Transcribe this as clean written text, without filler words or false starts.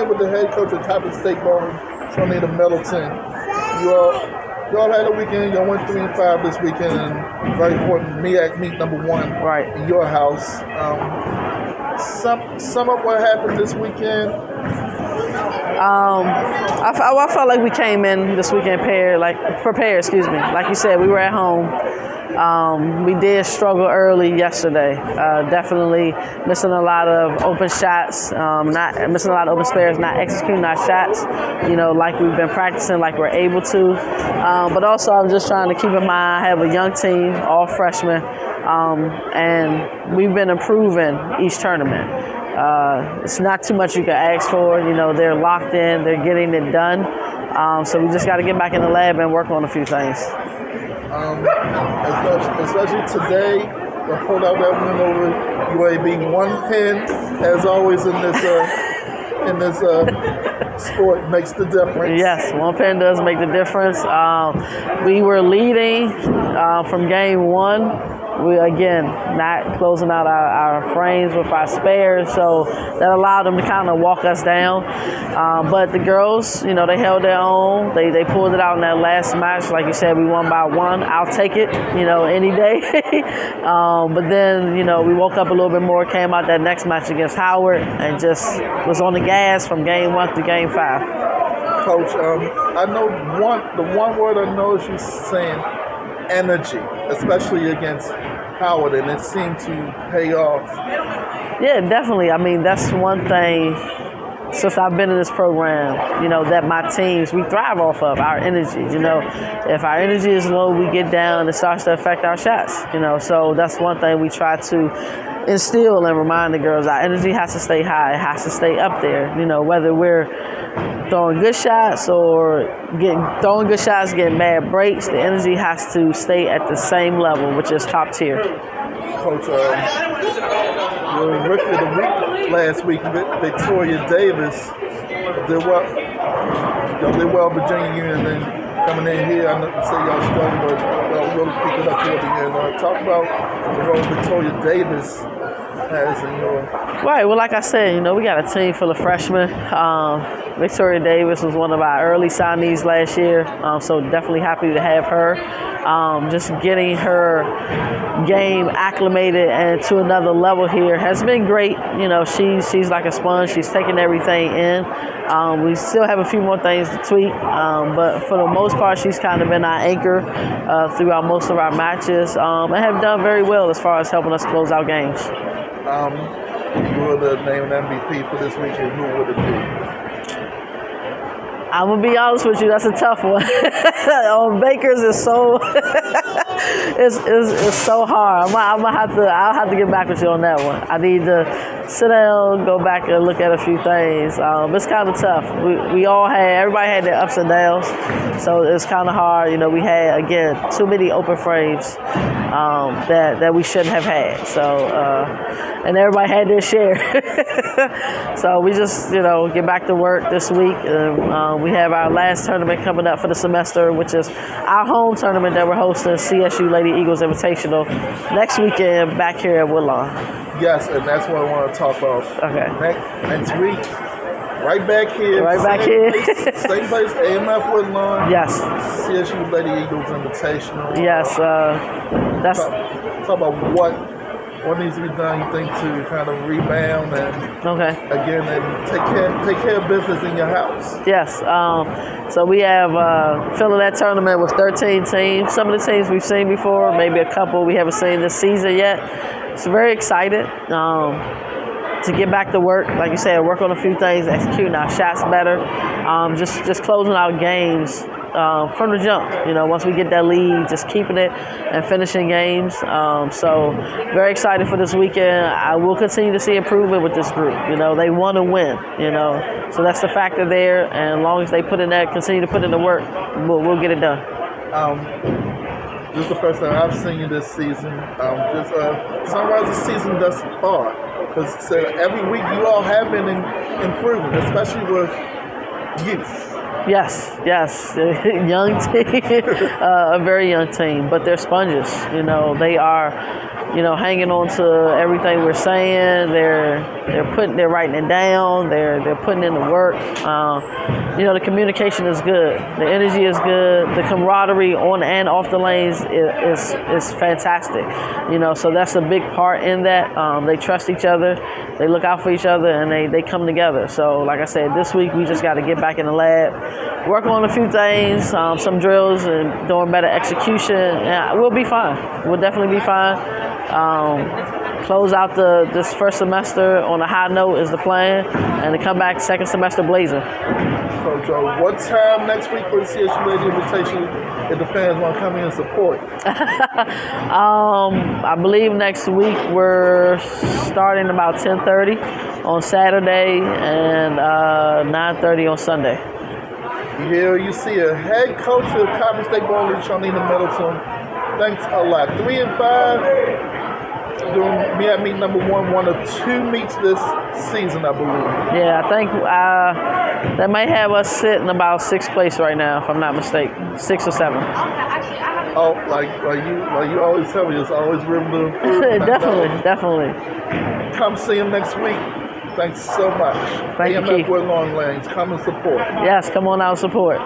here with the head coach of Coppin State Bowling, Shaunita Middleton. You all had a weekend. Y'all went 3-5 this weekend, and very important MEAC meet number 1 Right. in your house. Sum up what happened this weekend. I felt like we came in this weekend prepared. Excuse me. Like you said, we were at home. We did struggle early yesterday. Definitely missing a lot of open shots, not missing a lot of open spares, not executing our shots, like we've been practicing, like we're able to. But also I'm just trying to keep in mind, I have a young team, all freshmen, and we've been improving each tournament. It's not too much you can ask for. They're locked in, they're getting it done. So we just got to get back in the lab and work on a few things. Especially today, we pulled out that win over UAB. 1 pin, as always in this sport, makes the difference. Yes, 1 pin does make the difference. We were leading from game 1. We, again, not closing out our frames with our spares, so that allowed them to kind of walk us down. But the girls, they held their own. They pulled it out in that last match. Like you said, we won by 1. I'll take it, any day. But then, we woke up a little bit more, came out that next match against Howard, and just was on the gas from game 1 to game 5. Coach, I know the one word I know she's saying, energy, especially against Howard, and it seemed to pay off. Yeah, definitely. I mean, that's one thing since I've been in this program, that my teams, we thrive off of our energy. If our energy is low, we get down, it starts to affect our shots, so that's one thing we try to instill and remind the girls. Our energy has to stay high, it has to stay up there, whether we're throwing good shots or getting bad breaks, the energy has to stay at the same level, which is top tier. Coach, your rookie of the week last week, Victoria Davis, did well Virginia Union, and then coming in here, I know you say y'all struggle, but we'll pick it up toward the end. Talk about the role Victoria Davis has in your... Right, well, like I said, we got a team full of freshmen. Victoria Davis was one of our early signees last year, so definitely happy to have her. Just getting her game acclimated and to another level here has been great. She's like a sponge. She's taking everything in. We still have a few more things to tweak, but for the most part, she's kind of been our anchor throughout most of our matches, and have done very well as far as helping us close out games. You were the name an MVP for this weekend. Who would it be? I'm gonna be honest with you, that's a tough one. Baker's is so it's so hard. I'll have to get back with you on that one. I need to sit down, go back and look at a few things. It's kind of tough. Everybody had their ups and downs, so it's kind of hard. We had, again, too many open frames that we shouldn't have had. So and everybody had their share. So we just get back to work this week. We have our last tournament coming up for the semester, which is our home tournament that we're hosting, CSU Lady Eagles Invitational, next weekend back here at Woodlawn. Yes, and that's what I want to talk about. Okay. Next week, right back here. Right back here. Same place, AMF Woodlawn. Yes. CSU Lady Eagles Invitational. Yes. That's talk about what needs to be done, you think, to kind of rebound and again and take care of business in your house? Yes. So we have filling that tournament with 13 teams. Some of the teams we've seen before, maybe a couple we haven't seen this season yet. So very excited to get back to work. Like you said, work on a few things, executing our shots better, just closing out games from the jump. Once we get that lead, just keeping it and finishing games. So very excited for this weekend. I will continue to see improvement with this group. They want to win. So that's the factor there. And as long as they continue to put in the work, we'll get it done. This is the first time I've seen you this season. Sunrise's season thus far, because every week you all have been improving, especially with youth. Yes, yes, young team, a very young team, but they're sponges. You know, they are, hanging on to everything we're saying. They're writing it down. They're putting in the work. The communication is good. The energy is good. The camaraderie on and off the lanes is fantastic. So that's a big part in that. They trust each other. They look out for each other, and they come together. So, like I said, this week we just got to get back in the lab, work on a few things, some drills, and doing better execution. Yeah, we'll be fine. We'll definitely be fine. Close out this first semester on a high note is the plan, and to come back second semester blazing. Coach, what time next week for the CSU Lady Invitation if the fans want to come in and support? I believe next week we're starting about 10:30 on Saturday and 9:30 on Sunday. Here you see a head coach of Coppin State Ball League, Shaunita Middleton. Thanks a lot. 3-5. Doing MEAC meet number one of 2 meets this season, I believe. Yeah, I think that may have us sitting about 6th place right now, if I'm not mistaken, 6 or 7. Oh, like you always tell me, there's always room to improve. Definitely. Come see him next week. Thanks so much. Thank you, Keith. with Long Lanes. Come and support. Yes, come on out and support.